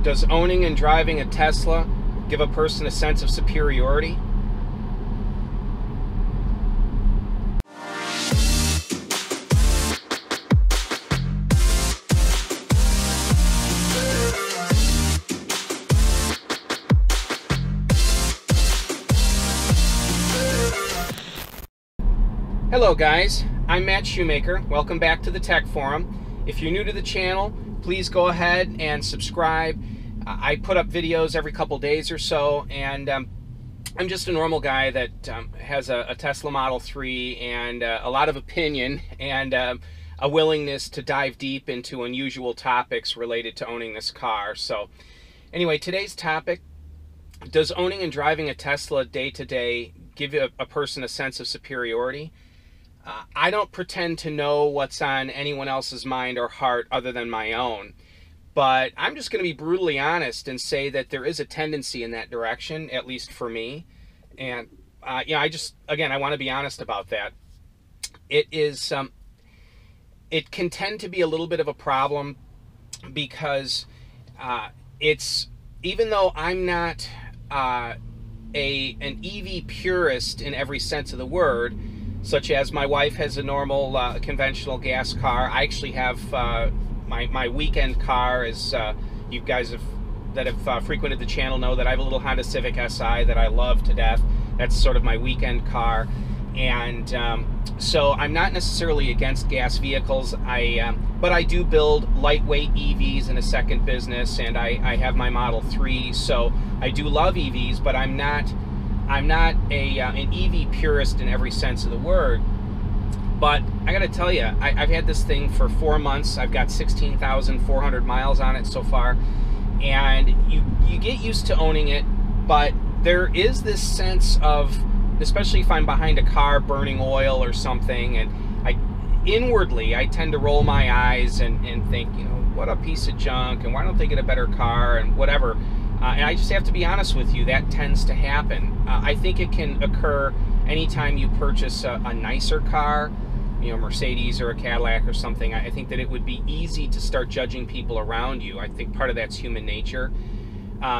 Does owning and driving a Tesla give a person a sense of superiority? Hello guys, I'm Matt Shoemaker. Welcome back to the Tech Forum. If you're new to the channel, please go ahead and subscribe. I put up videos every couple days or so, and I'm just a normal guy that has a Tesla Model 3 and a lot of opinion and a willingness to dive deep into unusual topics related to owning this car. So anyway, today's topic: does owning and driving a Tesla day to day give a person a sense of superiority? I don't pretend to know what's on anyone else's mind or heart other than my own, but I'm just going to be brutally honest and say that there is a tendency in that direction, at least for me. And I want to be honest about that. It can tend to be a little bit of a problem because even though I'm not an EV purist in every sense of the word, such as my wife has a normal conventional gas car. I actually have my weekend car, as you guys that have frequented the channel know that I have a little Honda Civic Si that I love to death. That's sort of my weekend car. And so I'm not necessarily against gas vehicles. But I do build lightweight EVs in a second business, and I have my Model 3, so I do love EVs, but I'm not an EV purist in every sense of the word. But I gotta tell you, I've had this thing for 4 months. I've got 16,400 miles on it so far, and you get used to owning it, but there is this sense of, especially if I'm behind a car burning oil or something, and inwardly I tend to roll my eyes and think, you know, what a piece of junk, and why don't they get a better car, and whatever. And I just have to be honest with you, that tends to happen. I think it can occur anytime you purchase a nicer car, you know, Mercedes or a Cadillac or something. I think that it would be easy to start judging people around you. I think part of that's human nature.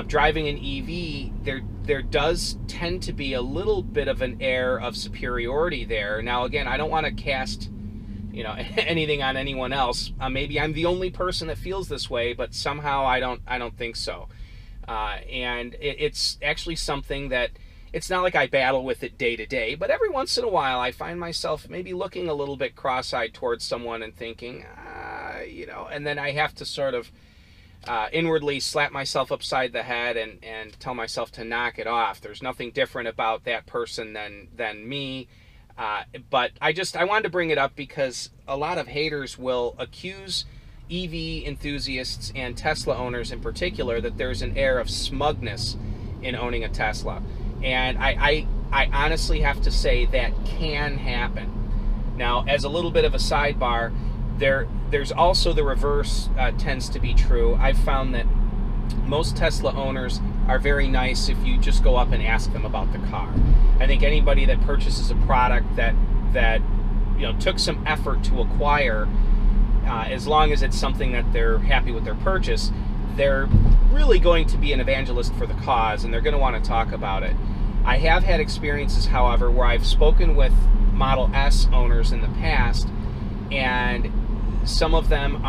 Driving an EV, there does tend to be a little bit of an air of superiority there. Now, again, I don't want to cast, you know, anything on anyone else. Maybe I'm the only person that feels this way, but somehow I don't think so. And it's actually something that, it's not like I battle with it day to day, but every once in a while I find myself maybe looking a little bit cross-eyed towards someone and thinking, you know, and then I have to sort of inwardly slap myself upside the head and tell myself to knock it off. There's nothing different about that person than me. But I wanted to bring it up because a lot of haters will accuse EV enthusiasts and Tesla owners in particular that there's an air of smugness in owning a Tesla. And I honestly have to say that can happen. Now, as a little bit of a sidebar, there's also the reverse tends to be true. I've found that most Tesla owners are very nice if you just go up and ask them about the car. I think anybody that purchases a product that you know took some effort to acquire, as long as it's something that they're happy with their purchase, they're really going to be an evangelist for the cause, and they're going to want to talk about it. I have had experiences, however, where I've spoken with Model S owners in the past, and some of them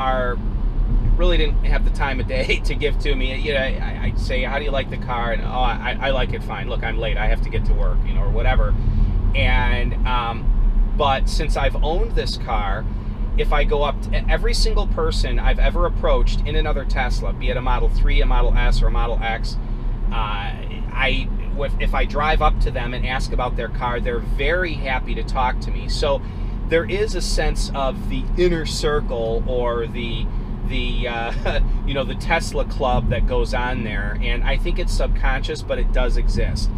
really didn't have the time of day to give to me. You know, I'd say, how do you like the car? And, oh, I like it fine. Look, I'm late. I have to get to work, you know, or whatever. And but since I've owned this car, if I go up to every single person I've ever approached in another Tesla, be it a Model 3, a Model S, or a Model X, if I drive up to them and ask about their car, they're very happy to talk to me. So there is a sense of the inner circle, or the you know, the Tesla club that goes on there, and I think it's subconscious, but it does exist.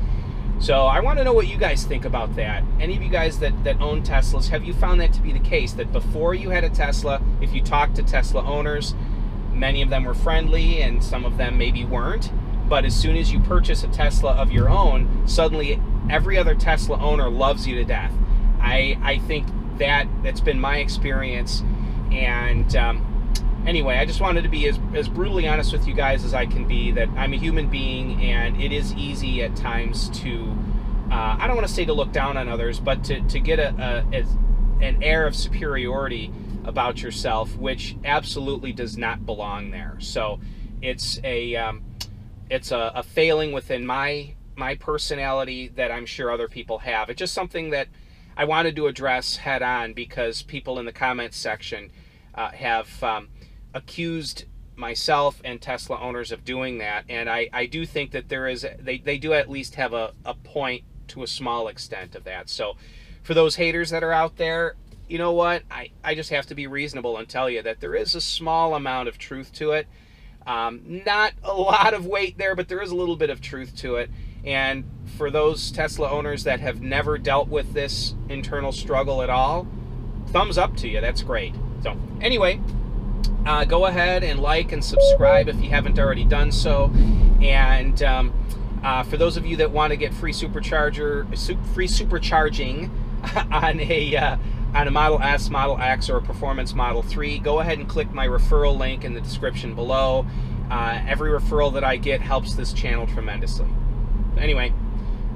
So I want to know what you guys think about that. Any of you guys that own Teslas, have you found that to be the case? That before you had a Tesla, if you talked to Tesla owners, many of them were friendly and some of them maybe weren't. But as soon as you purchase a Tesla of your own, suddenly every other Tesla owner loves you to death. I think that's been my experience. And anyway, I just wanted to be as brutally honest with you guys as I can be, that I'm a human being, and it is easy at times to, I don't want to say to look down on others, but to get an air of superiority about yourself, which absolutely does not belong there. So it's a failing within my personality that I'm sure other people have. It's just something that I wanted to address head on, because people in the comments section have accused myself and Tesla owners of doing that, and I do think that they do at least have a point to a small extent of that. So for those haters that are out there, you know what, I just have to be reasonable and tell you that there is a small amount of truth to it. Not a lot of weight there, but there is a little bit of truth to it. And for those Tesla owners that have never dealt with this internal struggle at all, thumbs up to you. That's great. So anyway, go ahead and like and subscribe if you haven't already done so. And for those of you that want to get free supercharging on a Model S, Model X, or a Performance Model 3, go ahead and click my referral link in the description below. Every referral that I get helps this channel tremendously. Anyway,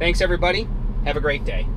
thanks everybody. Have a great day.